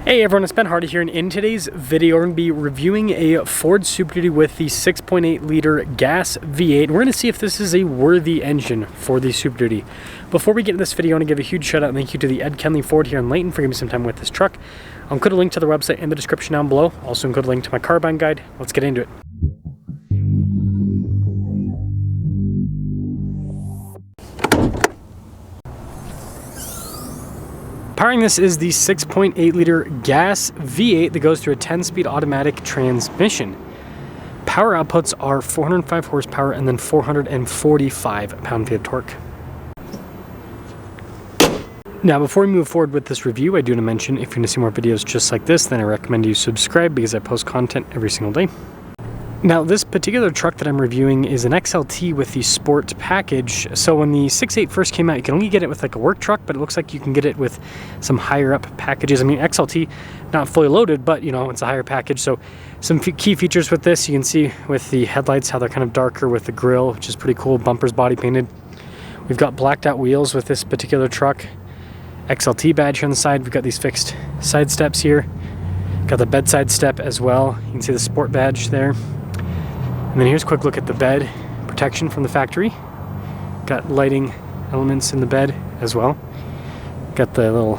Hey everyone, it's Ben Hardy here, and in today's video we're going to be reviewing a Ford Super Duty with the 6.8 liter gas V8. We're going to see if this is a worthy engine for the Super Duty. Before we get into this video, I want to give a huge shout out and thank you to the Ed Kenley Ford here in Layton for giving me some time with this truck. I'll include a link to the website in the description down below. Also include a link to my car buying guide. Let's get into it. Powering this is the 6.8 liter gas V8 that goes through a 10-speed automatic transmission. Power outputs are 405 horsepower and then 445 pound-feet of torque. Now, before we move forward with this review, I do want to mention if you want to see more videos just like this, then I recommend you subscribe because I post content every single day. Now, this particular truck that I'm reviewing is an XLT with the Sport package. So when the 6.8 first came out, you can only get it with like a work truck, but it looks like you can get it with some higher up packages. I mean, XLT, not fully loaded, but you know, it's a higher package. So some key features with this, you can see with the headlights, how they're kind of darker with the grille, which is pretty cool. Bumpers body painted. We've got blacked out wheels with this particular truck. XLT badge here on the side. We've got these fixed side steps here. Got the bedside step as well. You can see the Sport badge there. And then here's a quick look at the bed protection from the factory. Got lighting elements in the bed as well. Got the little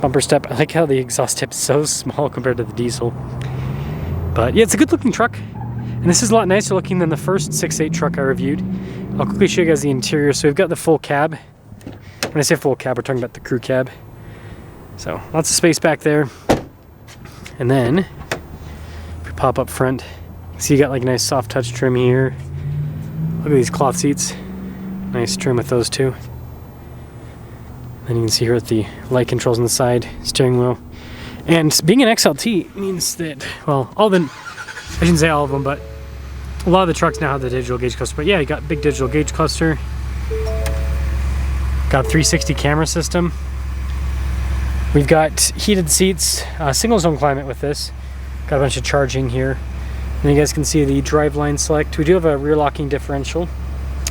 bumper step. I like how the exhaust tip is so small compared to the diesel. But yeah, it's a good looking truck. And this is a lot nicer looking than the first 6.8 truck I reviewed. I'll quickly show you guys the interior. So we've got the full cab. When I say full cab, we're talking about the crew cab. So lots of space back there. And then if we pop up front, so you got like a nice soft touch trim here. Look at these cloth seats. Nice trim with those too. Then you can see here with the light controls on the side, steering wheel. And being an XLT means that, well, I shouldn't say all of them, but a lot of the trucks now have the digital gauge cluster. But yeah, you got big digital gauge cluster. Got 360 camera system. We've got heated seats, single zone climate with this. Got a bunch of charging here. And you guys can see the driveline select. We do have a rear locking differential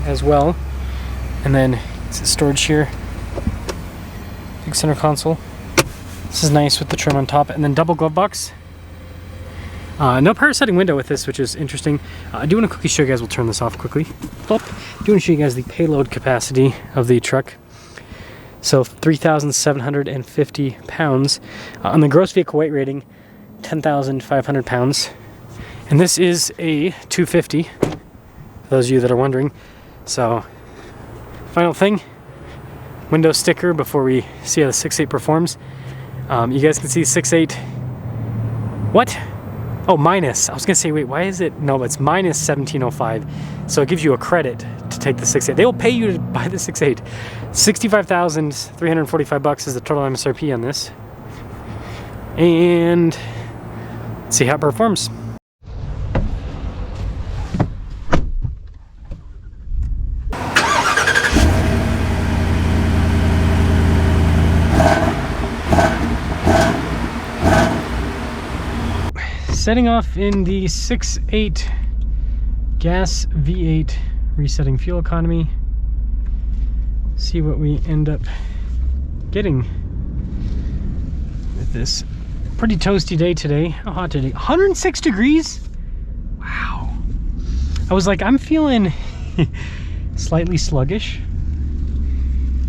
as well. And then it's storage here. Big center console. This is nice with the trim on top. And then double glove box. No power setting window with this, which is interesting. I do want to quickly show you guys, we'll turn this off quickly. I do want to show you guys the payload capacity of the truck. So 3,750 pounds. On the gross vehicle weight rating, 10,500 pounds. And this is a 250, for those of you that are wondering. So, final thing, window sticker before we see how the 6.8 performs. You guys can see 6.8, what? Oh, minus, I was gonna say, wait, why is it? No, it's minus 1705. So it gives you a credit to take the 6.8. They will pay you to buy the 6.8. 65,345 bucks is the total MSRP on this. And let's see how it performs. Setting off in the 6.8 gas V8, resetting fuel economy. See what we end up getting with this. Pretty toasty day today. How hot today? 106 degrees? Wow. I was like, I'm feeling slightly sluggish.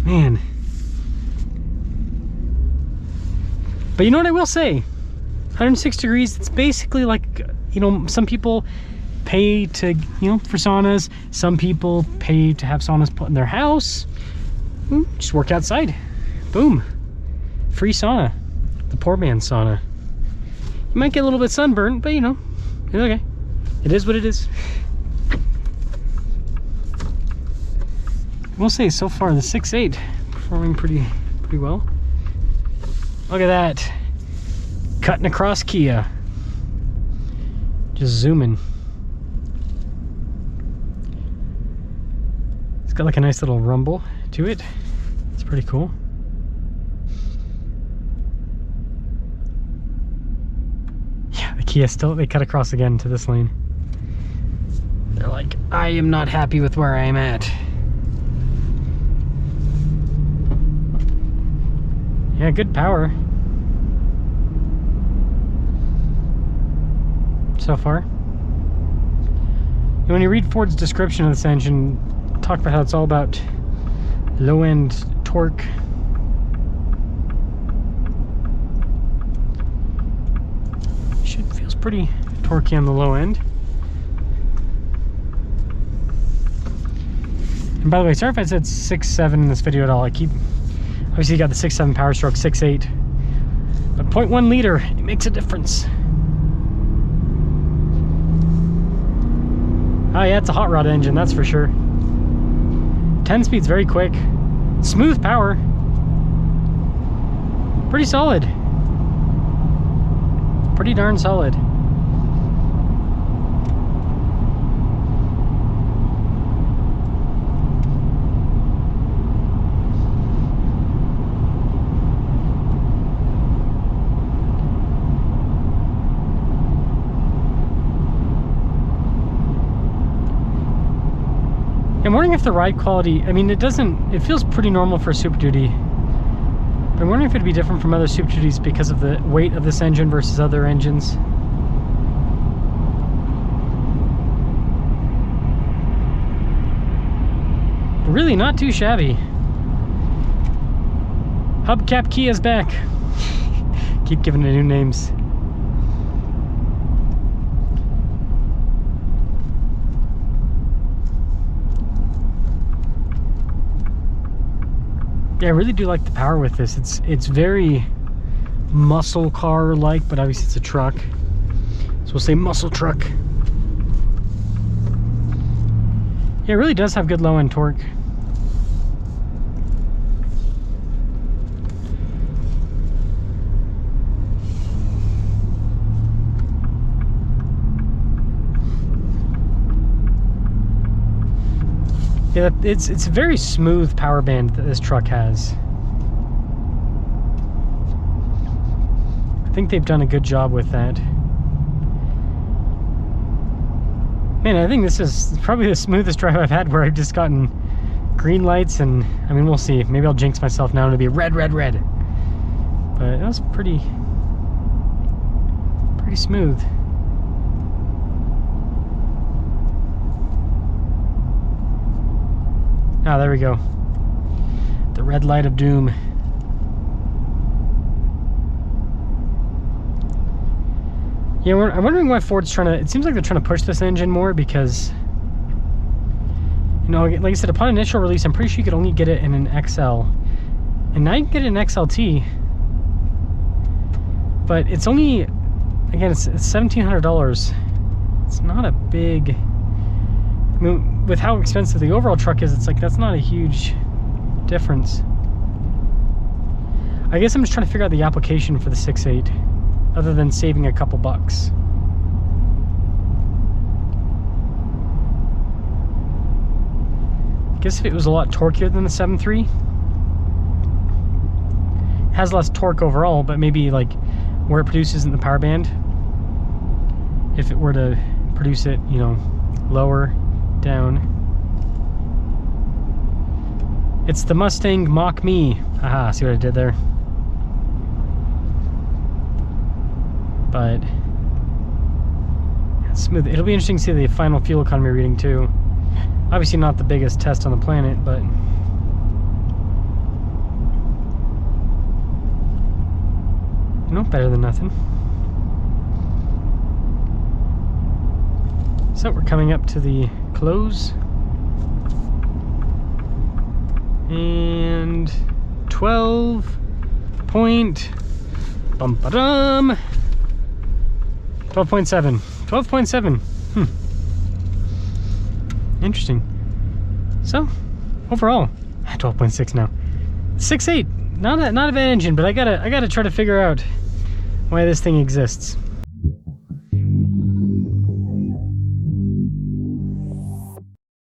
Man. But you know what I will say? 106 degrees, it's basically like, you know, some people pay to, you know, for saunas. Some people pay to have saunas put in their house. Just work outside. Boom. Free sauna. The poor man's sauna. You might get a little bit sunburned, but you know, it's okay. It is what it is. We'll say so far the 6.8 performing pretty well. Look at that. Cutting across Kia. Just zooming. It's got like a nice little rumble to it. It's pretty cool. Yeah, the Kia still, they cut across again to this lane. They're like, I am not happy with where I am at. Yeah, good power. so far. And when you read Ford's description of this engine, talk about how it's all about low-end torque. Feels pretty torquey on the low end. And by the way, sorry if I said 6.7 in this video at all. Obviously you got the 6.7 Power Stroke, 6.8, but 0.1 liter, it makes a difference. Oh yeah, it's a hot rod engine, that's for sure. 10 speed's very quick, smooth power, pretty solid. Pretty darn solid. I'm wondering if the ride quality, I mean, it feels pretty normal for Super Duty. I'm wondering if it'd be different from other Super Duties because of the weight of this engine versus other engines. Really not too shabby. Hubcap Kia's back. Keep giving it new names. Yeah, I really do like the power with this. It's very muscle car like, but obviously it's a truck, so we'll say muscle truck. Yeah, it really does have good low end torque. Yeah, it's a very smooth power band that this truck has. I think they've done a good job with that. Man, I think this is probably the smoothest drive I've had, where I've just gotten green lights, and I mean, we'll see. Maybe I'll jinx myself now and it'll be red, red, red. But that was pretty smooth. Ah, there we go. The red light of doom. Yeah, I'm wondering why Ford's trying to... It seems like they're trying to push this engine more because... You know, like I said, upon initial release, I'm pretty sure you could only get it in an XL. And now you can get it in XLT. But it's only... Again, it's $1,700. It's not a big... I mean, with how expensive the overall truck is, it's like, that's not a huge difference. I guess I'm just trying to figure out the application for the 6.8, other than saving a couple bucks. I guess if it was a lot torqueier than the 7.3, has less torque overall, but maybe like where it produces in the power band, if it were to produce it, you know, lower down. It's the Mustang Mach-Me. Aha, see what I did there? But it's smooth. It'll be interesting to see the final fuel economy reading too. Obviously not the biggest test on the planet, but you know, better than nothing. So we're coming up to the close. And 12.7. 12.7. Interesting. So, overall, 12.6 now. 6.8. Not a bad engine, but I gotta try to figure out why this thing exists.